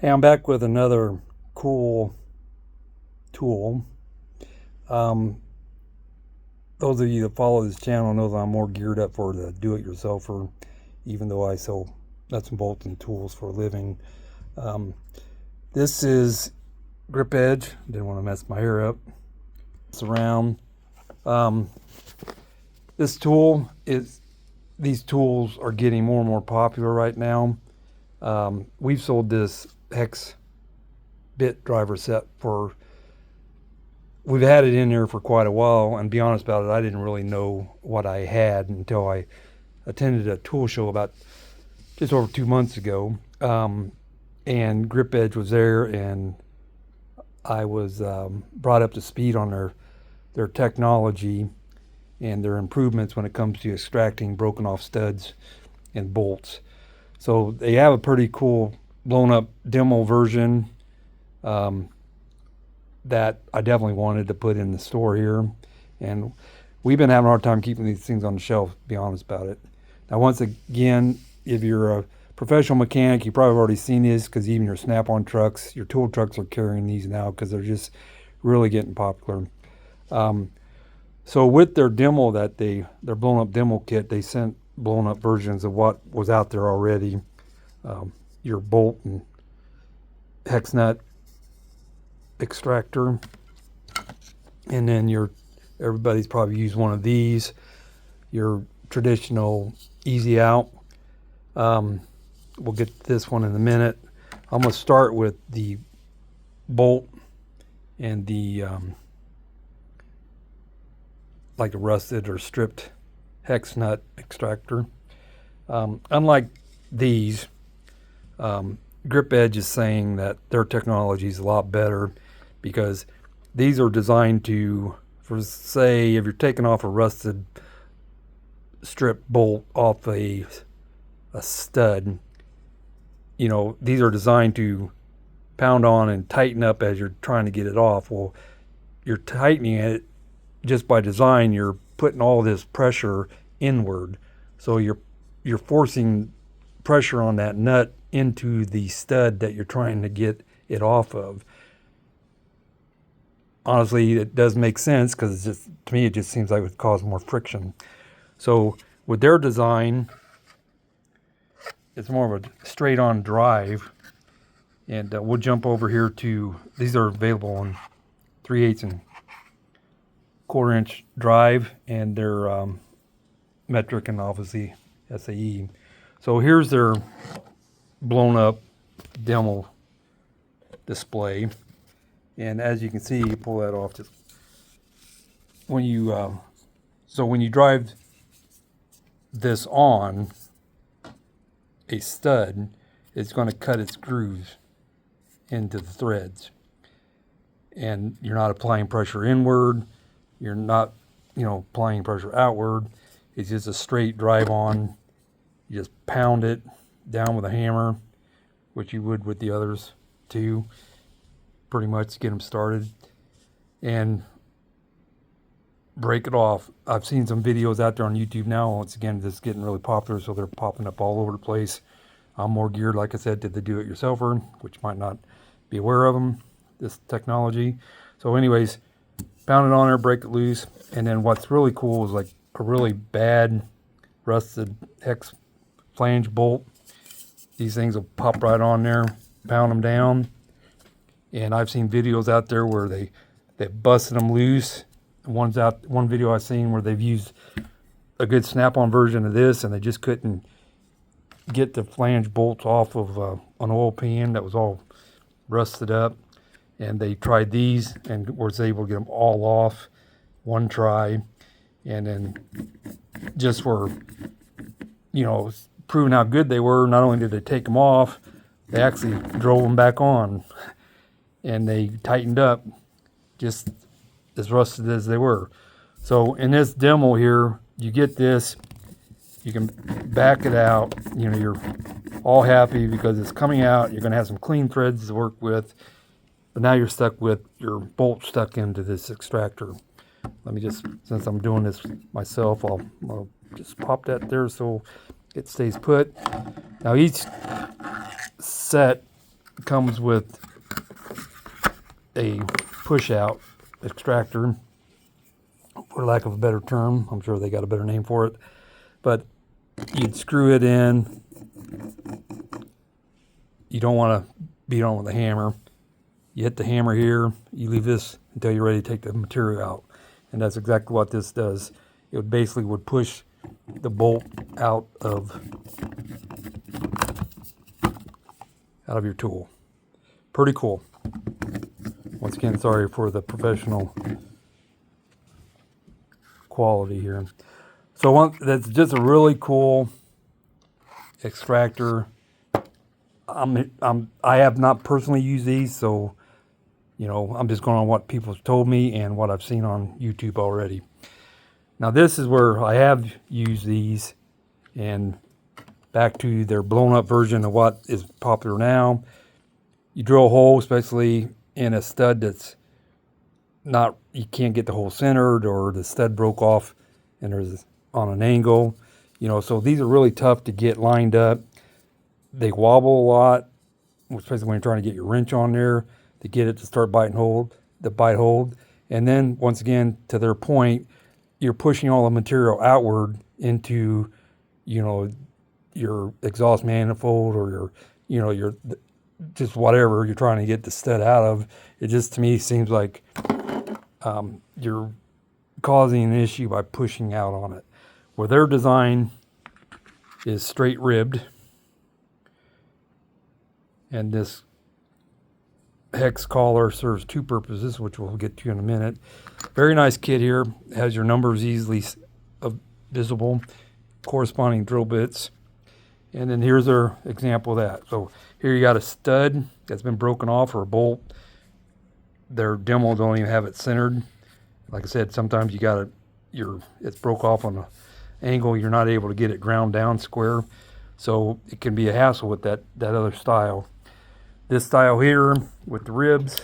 Hey, I'm back with another cool tool. Um, those of you that follow this channel know that I'm more geared up for the do-it-yourselfer, even though I sell nuts and bolts and tools for a living. This is grip edge. Didn't want to mess my hair up. It's around. This tool is. These tools are getting more and more popular right now. We've sold this hex bit driver set for, we've had it in there for quite a while, and to be honest about it, I didn't really know what I had until I attended a tool show about just over 2 months ago, and Grip Edge was there, and I was brought up to speed on their technology and their improvements when it comes to extracting broken off studs and bolts. So they have a pretty cool blown up demo version that I definitely wanted to put in the store here. And we've been having a hard time keeping these things on the shelf, to be honest about it. Now, once again, if you're a professional mechanic, you probably already seen this, because even your snap-on trucks, your tool trucks are carrying these now because they're just really getting popular. So with their demo their blown up demo kit, they sent blown up versions of what was out there already. Your bolt and hex nut extractor, and then everybody's probably used one of these, your traditional easy out. We'll get to this one in a minute. I'm going to start with the bolt and the like a rusted or stripped hex nut extractor. Unlike these, Grip Edge is saying that their technology is a lot better, because these are designed to, for say, if you're taking off a rusted strip bolt off a stud, these are designed to pound on and tighten up as you're trying to get it off. Well, you're tightening it just by design. You're putting all this pressure inward, so you're forcing pressure on that nut into the stud that you're trying to get it off of. Honestly, it does make sense, because to me it just seems like it would cause more friction. So with their design, it's more of a straight on drive, and we'll jump over here to, these are available on 3/8 and 1/4 inch drive, and they're metric and obviously SAE. So here's their blown up demo display, and as you can see, you pull that off, just when you so when you drive this on a stud, it's going to cut its grooves into the threads, and you're not applying pressure inward, you're not applying pressure outward. It's just a straight drive on. You just pound it down with a hammer, which you would with the others too, pretty much to get them started, and break it off. I've seen some videos out there on YouTube now. Once again, this is getting really popular, so they're popping up all over the place. I'm more geared, like I said, to the do-it-yourselfer, which might not be aware of this technology. So anyways, pound it on there, break it loose, and then what's really cool is like a really bad rusted hex flange bolt. These things will pop right on there, pound them down, and I've seen videos out there where they busted them loose. One video I've seen where they've used a good snap-on version of this, and they just couldn't get the flange bolts off of an oil pan that was all rusted up, and they tried these and was able to get them all off one try, and then just were proving how good they were. Not only did they take them off, they actually drove them back on, and they tightened up just as rusted as they were. So in this demo here, you get this, you can back it out, you're all happy because it's coming out. You're going to have some clean threads to work with, but now you're stuck with your bolt stuck into this extractor. Let me just, since I'm doing this myself, I'll just pop that there so it stays put. Now each set comes with a push-out extractor, for lack of a better term. I'm sure they got a better name for it. But you'd screw it in. You don't want to beat on with a hammer. You hit the hammer here. You leave this until you're ready to take the material out. And that's exactly what this does. It basically would push the bolt out of your tool. Pretty cool. Once again, sorry for the professional quality here. So that's just a really cool extractor. I have not personally used these, so you know, I'm just going on what people have told me and what I've seen on YouTube already. Now this is where I have used these, and back to their blown up version of what is popular now. You drill a hole, especially in a stud that's not, you can't get the hole centered, or the stud broke off and there's on an angle, you know, so these are really tough to get lined up. They wobble a lot, especially when you're trying to get your wrench on there to get it to start bite hold. And then once again, to their point, you're pushing all the material outward into, you know, your exhaust manifold, or your, you know, your just whatever you're trying to get the stud out of. It just, to me, seems like you're causing an issue by pushing out on it. Where their design is straight ribbed, and this hex collar serves two purposes, which we'll get to in a minute. Very nice kit here. Has your numbers easily visible, corresponding drill bits. And then here's our example of that. So here you got a stud that's been broken off, or a bolt. Their demo don't even have it centered. Like I said, sometimes you got it's broke off on an angle. You're not able to get it ground down square. So it can be a hassle with that other style. This style here with the ribs,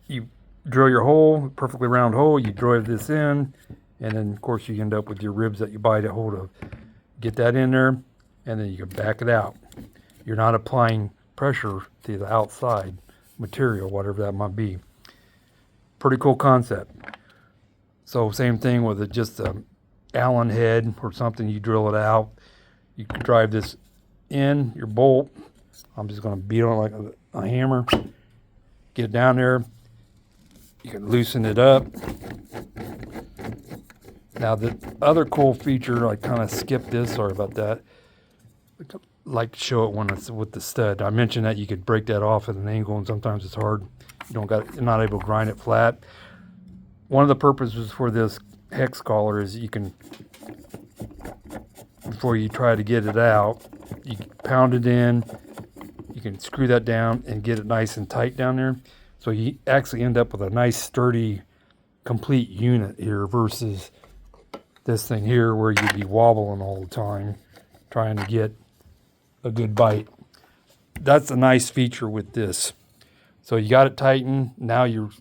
you drill your hole, perfectly round hole, you drive this in, and then of course you end up with your ribs that you bite a hold of. Get that in there, and then you can back it out. You're not applying pressure to the outside material, whatever that might be. Pretty cool concept. So same thing with just a Allen head or something, you drill it out. You can drive this in, your bolt. I'm just going to beat on like a hammer. Get it down there. You can loosen it up. Now the other cool feature, I kind of skipped this, sorry about that. I like to show it when it's with the stud. I mentioned that you could break that off at an angle, and sometimes it's hard. You're not able to grind it flat. One of the purposes for this hex collar is you can, before you try to get it out, you pound it in. You can screw that down and get it nice and tight down there. So you actually end up with a nice sturdy, complete unit here, versus this thing here where you'd be wobbling all the time trying to get a good bite. That's a nice feature with this. So you got it tightened. Now you've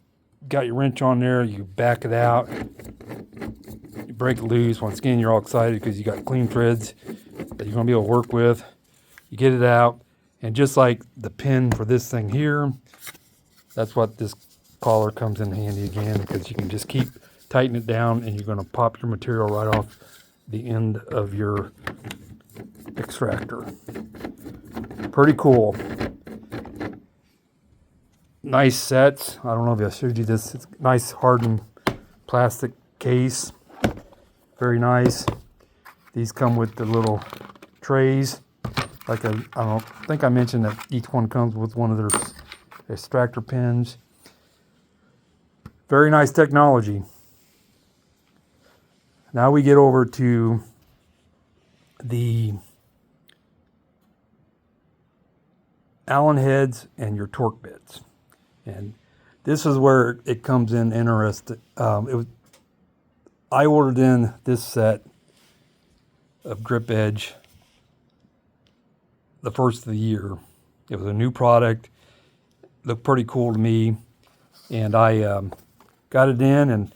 got your wrench on there. You back it out. You break it loose. Once again, you're all excited because you got clean threads that you're going to be able to work with. You get it out. And just like the pin for this thing here, that's what this collar comes in handy again, because you can just keep tighten it down, and you're going to pop your material right off the end of your extractor. Pretty cool. Nice sets. I don't know if I showed you this. It's nice hardened plastic case. Very nice. These come with the little trays. Like I think I mentioned that each one comes with one of their extractor pins. Very nice technology. Now we get over to the Allen heads and your Torx bits. And this is where it comes in interesting. I ordered in this set of grip edge the first of the year. It was a new product. Looked pretty cool to me. And I got it in and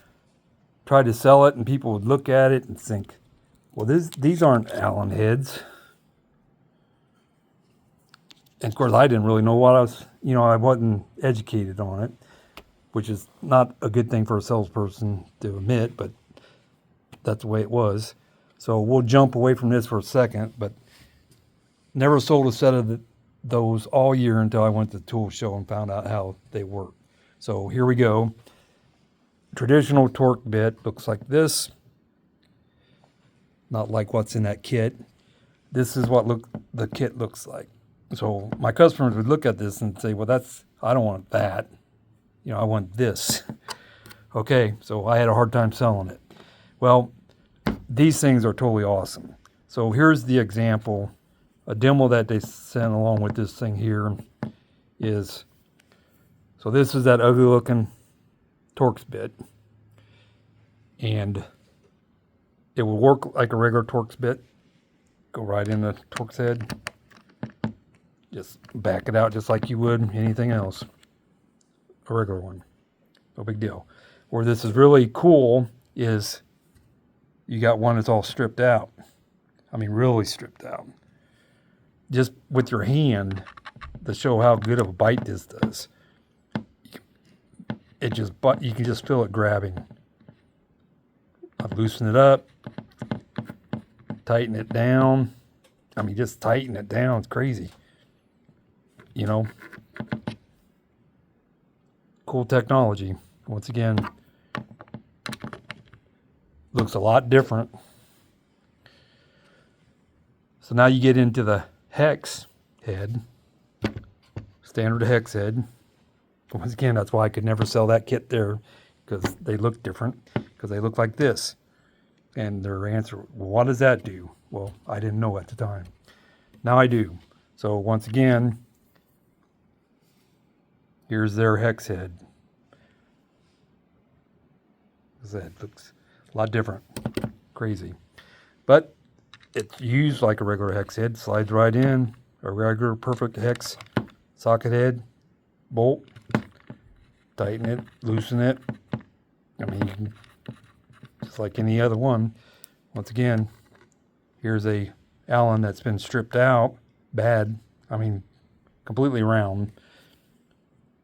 tried to sell it, and people would look at it and think, well, these aren't Allen heads. And of course, I didn't really know what I was, I wasn't educated on it, which is not a good thing for a salesperson to admit, but that's the way it was. So we'll jump away from this for a second, but never sold a set of those all year until I went to the tool show and found out how they work. So here we go. Traditional Torx bit looks like this. Not like what's in that kit. This is what the kit looks like. So my customers would look at this and say, well, I don't want that. I want this. Okay, so I had a hard time selling it. Well, these things are totally awesome. So here's the example. A demo that they sent along with this thing here is, so this is that ugly looking Torx bit. And it will work like a regular Torx bit. Go right in the Torx head. Just back it out just like you would anything else. A regular one. No big deal. Where this is really cool is you got one that's all stripped out. I mean, really stripped out. Just with your hand to show how good of a bite this does. You can just feel it grabbing. I've loosened it up. Tighten it down. I mean, just tighten it down. It's crazy. Cool technology. Once again, looks a lot different. So now you get into the hex head, standard hex head. Once again, that's why I could never sell that kit there, because they look different, because they look like this. And their answer, well, what does that do? Well, I didn't know at the time. Now I do. So once again, here's their hex head. That looks a lot different. Crazy. But it's used like a regular hex head. Slides right in. A regular perfect hex socket head. Bolt. Tighten it. Loosen it. I mean, just like any other one. Once again, here's a Allen that's been stripped out. Bad. I mean, completely round.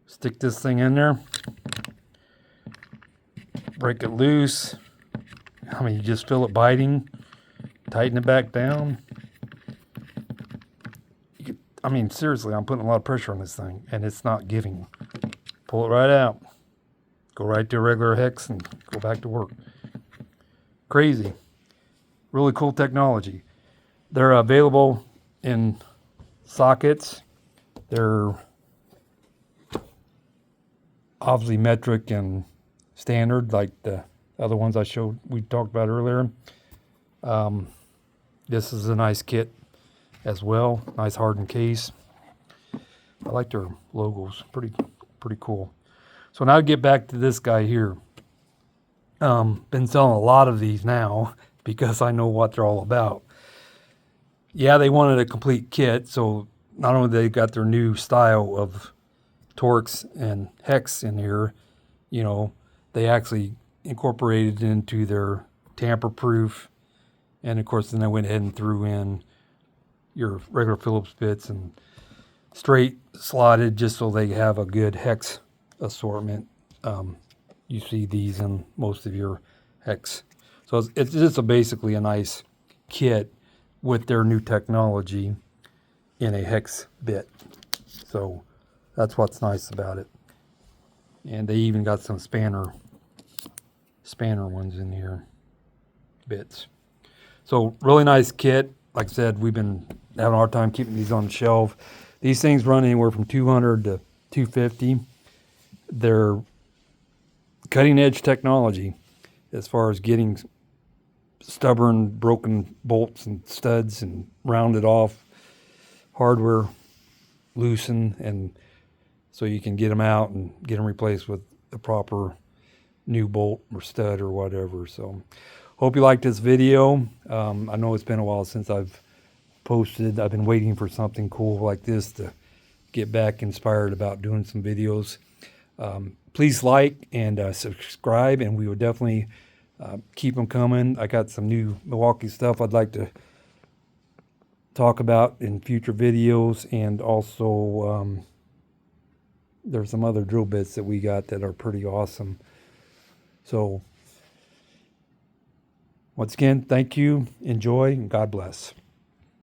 Stick this thing in there. Break it loose. I mean, you just feel it biting. Tighten it back down. I mean, seriously, I'm putting a lot of pressure on this thing, and it's not giving. Pull it right out. Go right to a regular hex and go back to work. Crazy. Really cool technology. They're available in sockets. They're obviously metric and standard, like the other ones we talked about earlier. This is a nice kit as well. Nice hardened case. I like their logos. Pretty cool. So now get back to this guy here. Been selling a lot of these now because I know what they're all about. Yeah, they wanted a complete kit, so not only they got their new style of Torx and hex in here, they actually incorporated into their tamper-proof, and of course then they went ahead and threw in your regular Phillips bits and straight slotted just so they have a good hex assortment. You see these in most of your hex. So it's just basically a nice kit with their new technology in a hex bit. So that's what's nice about it. And they even got some spanner ones in here, bits. So really nice kit. Like I said, we've been having a hard time keeping these on the shelf. These things run anywhere from $200 to $250. They're cutting edge technology as far as getting stubborn, broken bolts and studs and rounded off hardware loosened, and so you can get them out and get them replaced with a proper new bolt or stud or whatever. So hope you liked this video. I know it's been a while since I've posted. I've been waiting for something cool like this to get back inspired about doing some videos. Please like and subscribe, and we will definitely keep them coming. I got some new Milwaukee stuff I'd like to talk about in future videos, and also there's some other drill bits that we got that are pretty awesome. So once again, thank you, enjoy, and God bless.